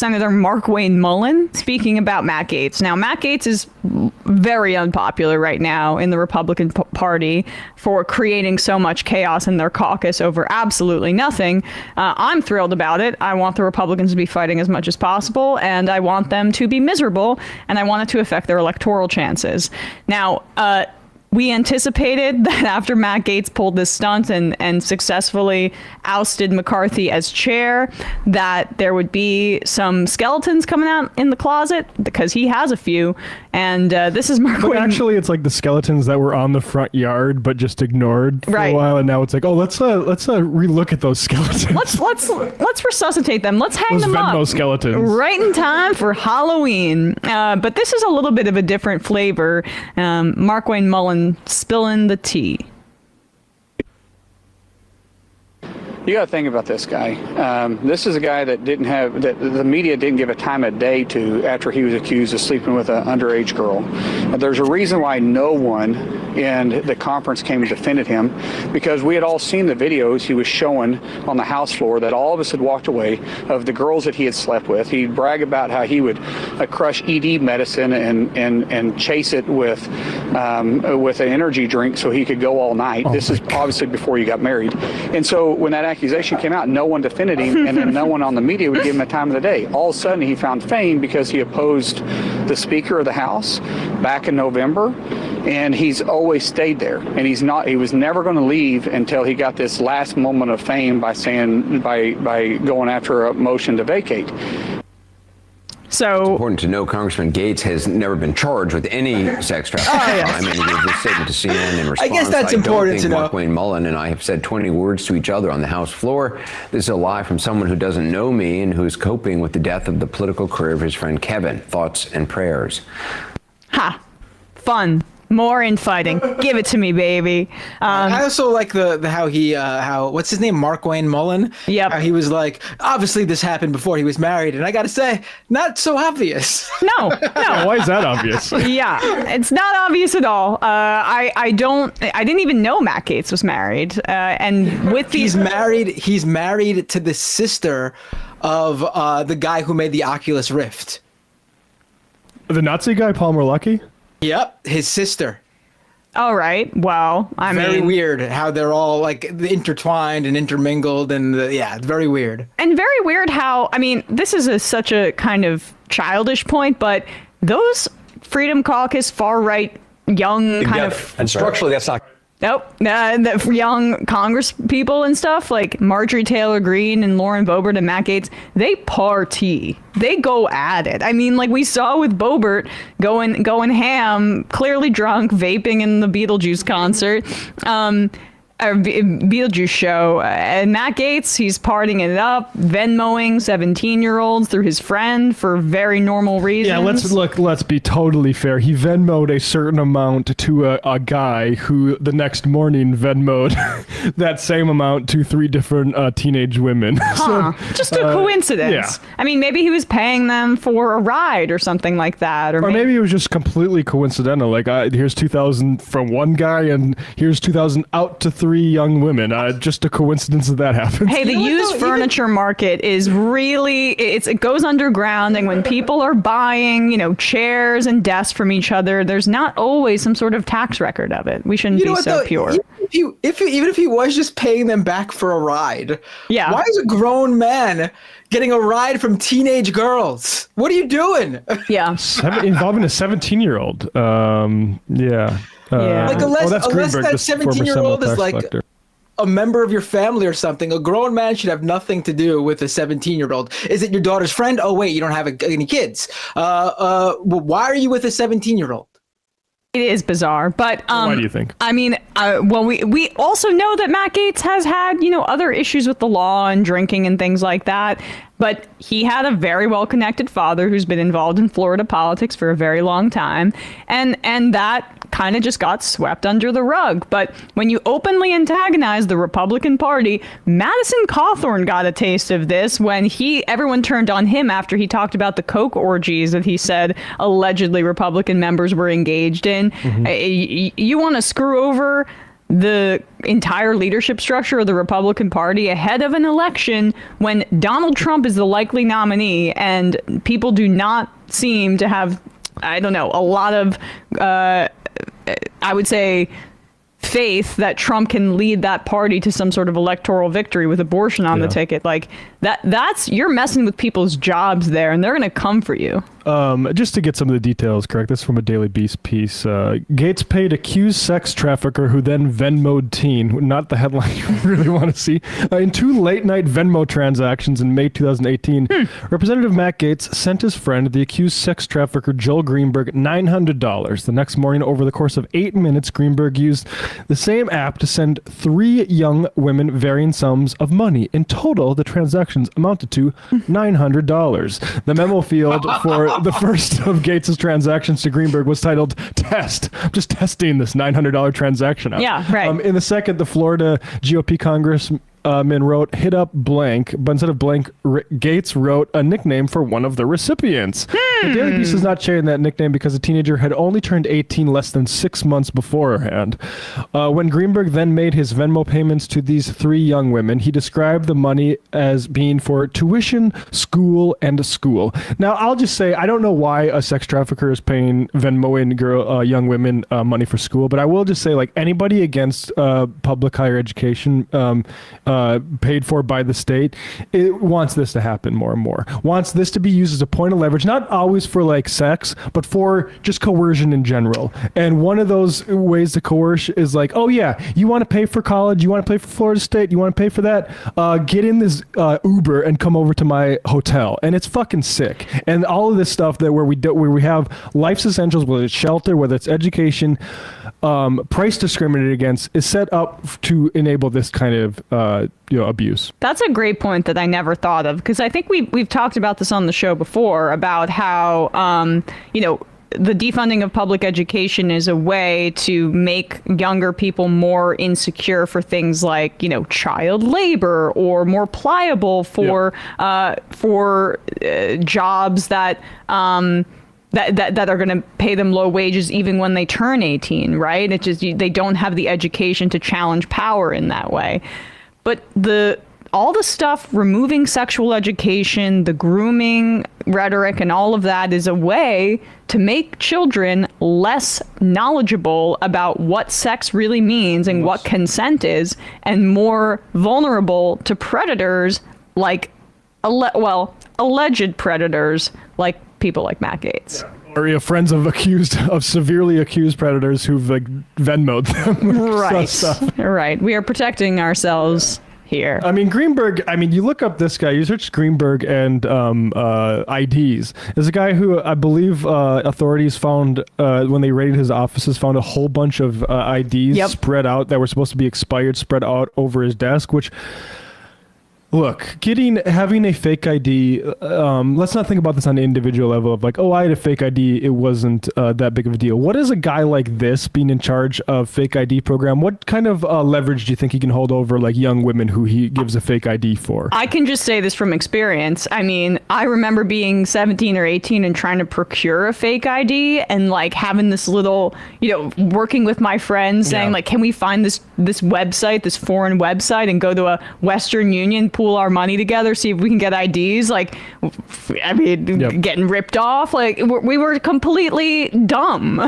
Senator Markwayne Mullin speaking about Matt Gaetz. Now, Matt Gaetz is very unpopular right now in the Republican Party for creating so much chaos in their caucus over absolutely nothing. I'm thrilled about it. I want the Republicans to be fighting as much as possible, and I want them to be miserable, and I want it to affect their electoral chances. Now, we anticipated that after Matt Gaetz pulled this stunt and successfully ousted McCarthy as chair, that there would be some skeletons coming out in the closet, because he has a few. And this is Markwayne. But actually, it's like the skeletons that were on the front yard, but just ignored for a while. And now it's like, oh, let's relook at those skeletons. Let's resuscitate them. Let's hang them up. Venmo skeletons. Right in time for Halloween. But this is a little bit of a different flavor. Markwayne Mullin spilling the tea. You got to think about this guy. This is a guy that the media didn't give a time of day to after he was accused of sleeping with an underage girl. There's a reason why no one in the conference came and defended him, because we had all seen the videos he was showing on the House floor that all of us had walked away of the girls that he had slept with. He'd brag about how he would crush ED medicine and chase it with an energy drink so he could go all night. This is obviously before he got married. And so when that accusation came out, no one defended him, and then no one on the media would give him a time of the day. All of a sudden, he found fame because he opposed the Speaker of the House back in November, and he's always stayed there. And he was never going to leave until he got this last moment of fame by going after a motion to vacate. So it's important to know Congressman Gaetz has never been charged with any sex trafficking crime, and he gave this statement to CNN in response. I guess that's important to know. Markwayne Mullin and I have said 20 words to each other on the House floor. This is a lie from someone who doesn't know me and who is coping with the death of the political career of his friend Kevin. Thoughts and prayers. Ha! Fun. More infighting. Give it to me, baby. I also like how what's his name? Markwayne Mullin. Yep. How he was like, obviously this happened before he was married, and I got to say, not so obvious. No. Why is that obvious? Yeah, it's not obvious at all. I didn't even know Matt Gaetz was married. And with these, he's married to the sister of the guy who made the Oculus Rift. The Nazi guy, Palmer Luckey? Yep, his sister. All right. Well, I mean, very weird how they're all like intertwined and intermingled, and very weird. And very weird how, I mean, this is such a kind of childish point, but those Freedom Caucus far right young kind of, and structurally that's not. Nope. The young Congress people and stuff like Marjorie Taylor Greene and Lauren Boebert and Matt Gaetz, they party. They go at it. I mean, like we saw with Boebert going ham, clearly drunk, vaping in the Beetlejuice concert. Beetlejuice show, and Matt Gaetz, he's partying it up, Venmoing 17-year-olds through his friend for very normal reasons. Yeah, let's be totally fair. He Venmoed a certain amount to a guy who the next morning Venmoed that same amount to 3 different teenage women. Just a coincidence. Yeah. I mean, maybe he was paying them for a ride or something like that. Or maybe it was just completely coincidental. Like, here's 2,000 from one guy, and here's 2,000 out to 3 young women. Just a coincidence that happens. Hey, the used furniture market is really, it goes underground, and when people are buying, chairs and desks from each other, there's not always some sort of tax record of it. We shouldn't be so pure. Even if he was just paying them back for a ride, why is a grown man getting a ride from teenage girls? What are you doing? Yeah. Involving a 17-year-old. Yeah. Like unless that 17-year-old is like a member of your family or something, a grown man should have nothing to do with a 17-year-old. Is it your daughter's friend? Oh wait, you don't have any kids. Why are you with a 17-year-old? It is bizarre, but why do you think? I mean, we also know that Matt Gaetz has had other issues with the law and drinking and things like that. But he had a very well-connected father who's been involved in Florida politics for a very long time, and that kind of just got swept under the rug. But when you openly antagonize the Republican Party, Madison Cawthorn got a taste of this when everyone turned on him after he talked about the coke orgies that he said allegedly Republican members were engaged in. Mm-hmm. You want to screw over the entire leadership structure of the Republican Party ahead of an election when Donald Trump is the likely nominee and people do not seem to have, I don't know, a lot of, I would say, faith that Trump can lead that party to some sort of electoral victory with abortion on the ticket. Like that's you're messing with people's jobs there, and they're going to come for you. Just to get some of the details correct, this is from a Daily Beast piece. Gaetz paid accused sex trafficker who then Venmo'd teen, not the headline you really want to see, in 2 late-night Venmo transactions in May 2018. Representative Matt Gaetz sent his friend, the accused sex trafficker Joel Greenberg, $900. The next morning, over the course of 8 minutes, Greenberg used the same app to send 3 young women varying sums of money. In total, the transactions amounted to $900. The memo field for the first of Gaetz's transactions to Greenberg was titled "Test." I'm just testing this $900 transaction out. Yeah, right. In the second, the Florida GOP Congressman wrote "hit up blank," but instead of blank, Gaetz wrote a nickname for one of the recipients. The Daily Beast is not sharing that nickname because the teenager had only turned 18 less than 6 months beforehand. When Greenberg then made his Venmo payments to these 3 young women, he described the money as being for tuition, school, and school. Now, I'll just say, I don't know why a sex trafficker is paying Venmoing young women money for school, but I will just say, like, anybody against public higher education paid for by the state, it wants this to happen more and more. Wants this to be used as a point of leverage, not always for like sex, but for just coercion in general. And one of those ways to coerce is like, oh yeah, you want to pay for college, you want to pay for Florida State, you want to pay for that, get in this Uber and come over to my hotel. And it's fucking sick. And all of this stuff that where we have life's essentials, whether it's shelter, whether it's education, price discriminated against, is set up to enable this kind of abuse. That's a great point that I never thought of, because I think we've talked about this on the show before about how the defunding of public education is a way to make younger people more insecure for things like, child labor, or more pliable for jobs that are going to pay them low wages even when they turn 18, right? It's just they don't have the education to challenge power in that way. But all the stuff, removing sexual education, the grooming rhetoric, and all of that is a way to make children less knowledgeable about what sex really means and what consent is, and more vulnerable to predators like, alleged predators like people like Matt Gaetz. Or friends of severely accused predators who've like Venmo'd them. Right. Right. We are protecting ourselves here. I mean, Greenberg, you look up this guy, you search Greenberg and IDs. There's a guy who I believe authorities found, when they raided his offices, found a whole bunch of IDs spread out that were supposed to be expired, spread out over his desk, which... Look, having a fake ID, let's not think about this on an individual level of like, oh, I had a fake ID, it wasn't that big of a deal. What is a guy like this being in charge of fake ID program? What kind of leverage do you think he can hold over like young women who he gives a fake ID for? I can just say this from experience. I mean, I remember being 17 or 18 and trying to procure a fake ID and like having this little, working with my friends saying like, can we find this website, this foreign website, and go to a Western Union, pool our money together, see if we can get IDs. Like, getting ripped off. Like, we were completely dumb.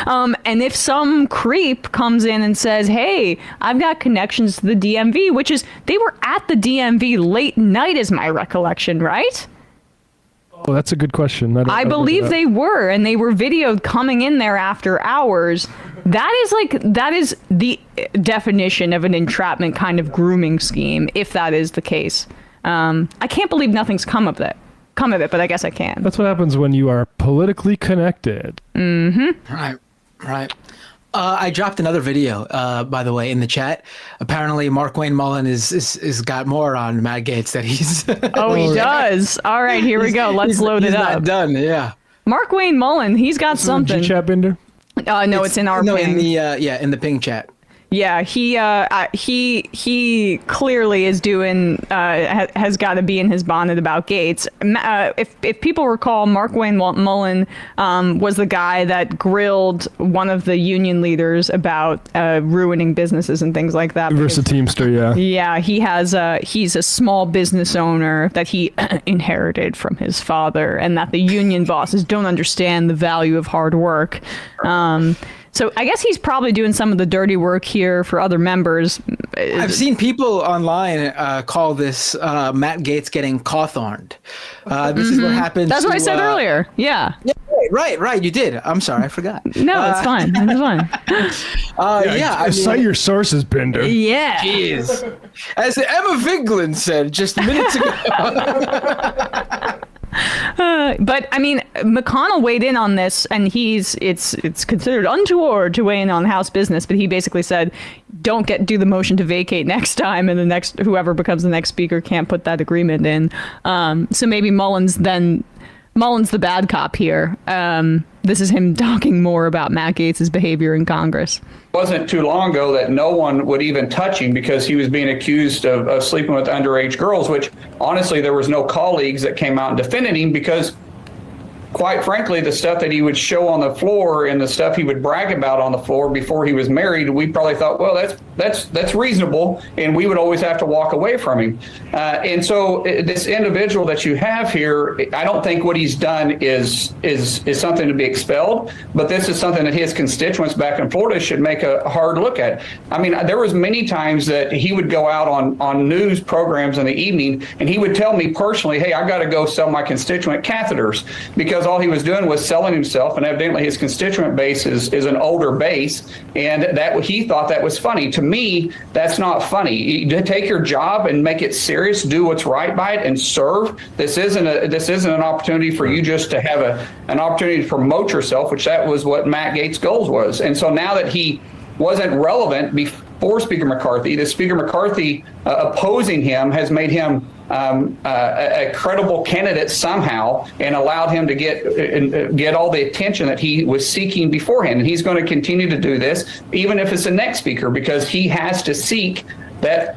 And if some creep comes in and says, hey, I've got connections to the DMV, which is, they were at the DMV late night is my recollection, right? Oh, that's a good question. I believe they were, and they were videoed coming in there after hours. That is the definition of an entrapment kind of grooming scheme, if that is the case. I can't believe nothing's come of it, but I guess I can. That's what happens when you are politically connected. Mm-hmm. Right. I dropped another video, by the way, in the chat. Apparently, Markwayne Mullin is got more on Matt Gaetz that he's. Oh, he does. All right, here we go. Let's load it up. He's not done. Yeah. Markwayne Mullin, he's got something. G-chat Binder? No, it's in our ping. In the ping chat. Yeah, he clearly is doing has got to be in his bonnet about Gaetz. If people recall, Markwayne Mullin was the guy that grilled one of the union leaders about ruining businesses and things like that. Versus Teamster, yeah. Yeah, he's a small business owner that he inherited from his father, and that the union bosses don't understand the value of hard work. So I guess he's probably doing some of the dirty work here for other members. I've seen people online call this Matt Gaetz getting Cawthorned. This is what happens. That's what I said earlier. Yeah. Yeah. Right. You did. I'm sorry. I forgot. No, it's fine. It's fine. Cite your sources, Bender. Yeah. Jeez. As Emma Vigeland said just minutes ago. But I mean, McConnell weighed in on this, and it's considered untoward to weigh in on House business. But he basically said, "Don't do the motion to vacate next time, and whoever becomes the next speaker can't put that agreement in." So maybe Mullin's the bad cop here. This is him talking more about Matt Gaetz's behavior in Congress. It wasn't too long ago that no one would even touch him because he was being accused of sleeping with underage girls, which honestly, there was no colleagues that came out and defended him because, quite frankly, the stuff that he would show on the floor and the stuff he would brag about on the floor before he was married, we probably thought, well, that's reasonable, and we would always have to walk away from him. And so this individual that you have here, I don't think what he's done is something to be expelled, but this is something that his constituents back in Florida should make a hard look at. I mean, there was many times that he would go out on news programs in the evening, and he would tell me personally, hey, I got to go sell my constituent catheters, because all he was doing was selling himself, and evidently his constituent base is an older base, and that he thought that was funny. To me, that's not funny. You take your job and make it serious, do what's right by it, and serve. This isn't an opportunity for you just to have an opportunity to promote yourself, which that was what Matt Gaetz' goals was. And so now that he wasn't relevant before Speaker McCarthy, the Speaker McCarthy opposing him has made him a credible candidate somehow, and allowed him to get all the attention that he was seeking beforehand. And he's going to continue to do this, even if it's the next speaker, because he has to seek that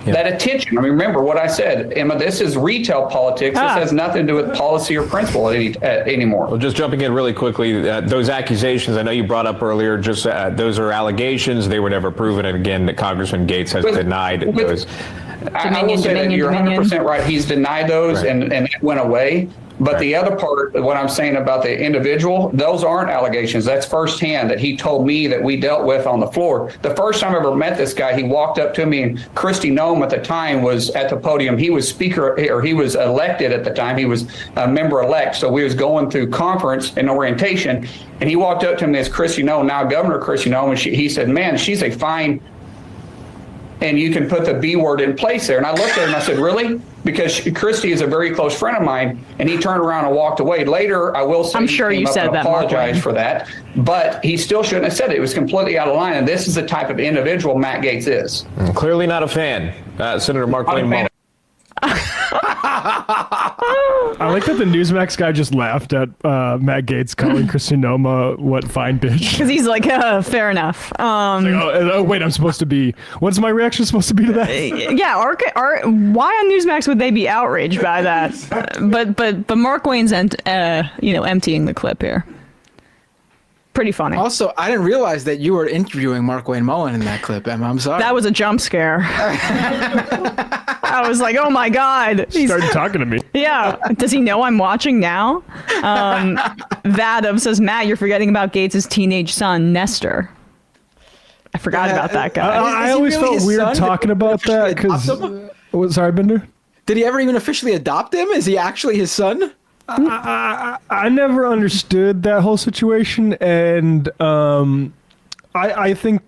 attention. I mean, remember what I said, Emma, this is retail politics. This has nothing to do with policy or principle anymore. Well, just jumping in really quickly, those accusations I know you brought up earlier, just those are allegations. They were never proven. And again, Congressman Gaetz has denied those. I will say that you're 100% right. He's denied those, right, and it went away. But the other part, what I'm saying about the individual, those aren't allegations. That's firsthand that he told me that we dealt with on the floor. The first time I ever met this guy, he walked up to me, and Kristi Noem at the time was at the podium. He was speaker, or he was elected at the time. He was a member-elect. So we was going through conference and orientation, and he walked up to me as Kristi Noem, now Governor Kristi Noem, and he said, man, she's a fine, and you can put the B word in place there. And I looked at him and I said, really? Because Kristi is a very close friend of mine, and he turned around and walked away. Later, I will say, I'm sure you said that, apologize for that, but he still shouldn't have said it. It was completely out of line, and this is the type of individual Matt Gaetz is. Clearly not a fan. Senator Markwayne Mullin. I like that the Newsmax guy just laughed at Matt Gaetz calling Kristi Noem what fine bitch. Because he's like, fair enough. Wait, I'm supposed to be. What's my reaction supposed to be to that? Yeah, why on Newsmax would they be outraged by that? But Markwayne's emptying the clip here. Pretty funny. Also, I didn't realize that you were interviewing Markwayne Mullin in that clip, Emma. I'm sorry. That was a jump scare. I was like, oh my God. He started talking to me. Yeah. Does he know I'm watching now? Vadov says, Matt, you're forgetting about Gaetz' teenage son, Nestor. I forgot about that guy. I always felt weird talking about that because... Sorry, Bender? Did he ever even officially adopt him? Is he actually his son? I never understood that whole situation, and I think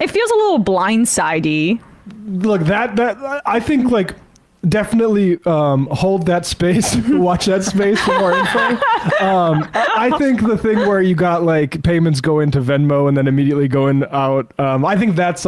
it feels a little blindsidey. Look, that I think, like, definitely hold that space, watch that space for more info. I think the thing where you got like payments go into Venmo and then immediately going out, I think that's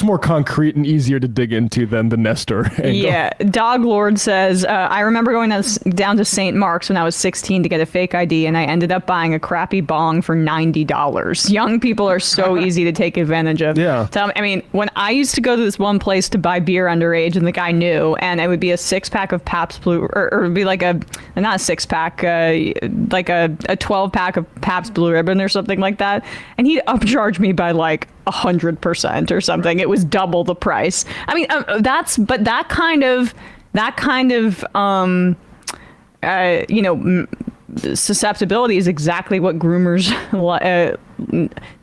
more concrete and easier to dig into than the Nestor angle. Yeah, Dog Lord says, I remember going down to St. Mark's when I was 16 to get a fake ID, and I ended up buying a crappy bong for $90. Young people are so easy to take advantage of. Yeah. So, I mean, when I used to go to this one place to buy beer underage, and the guy knew, and it would be a 6-pack of Pabst Blue, or it would be like not a 6-pack, like a 12-pack of Pabst Blue Ribbon or something like that, and he'd upcharge me by like 100% or something. It was double the price. I mean, that kind of susceptibility is exactly what groomers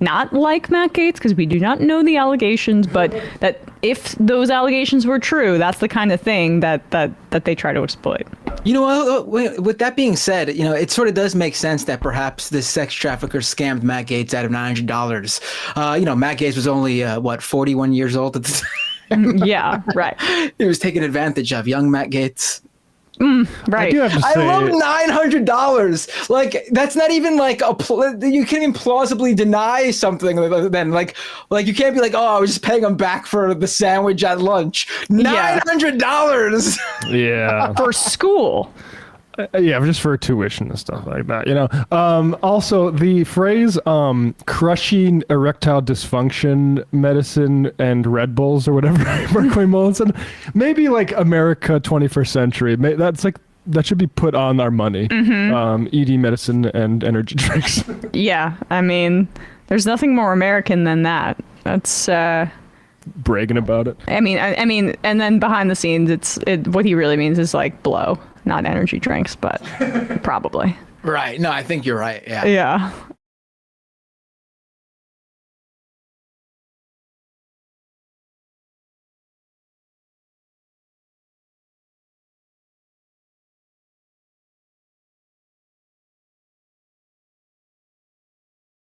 not like Matt Gaetz, because we do not know the allegations, but that if those allegations were true, that's the kind of thing that they try to exploit. You know, with that being said, you know, it sort of does make sense that perhaps this sex trafficker scammed Matt Gaetz out of $900. You know, Matt Gaetz was only 41 years old at the time. Yeah, right. He was taken advantage of, young Matt Gaetz. Right. I love $900. Like, that's not even like you can't even plausibly deny something. Then, like you can't be like, oh, I was just paying him back for the sandwich at lunch. $900. Yeah. For school. Yeah, just for tuition and stuff like that, you know. Also, the phrase crushing erectile dysfunction medicine and Red Bulls or whatever Markwayne Mullin said, maybe like America 21st century. That should be put on our money. ED medicine and energy drinks. Yeah, I mean, there's nothing more American than that. That's bragging about it. I mean, and then behind the scenes, what he really means is like blow. Not energy drinks, but probably. Right. No, I think you're right. Yeah. Yeah.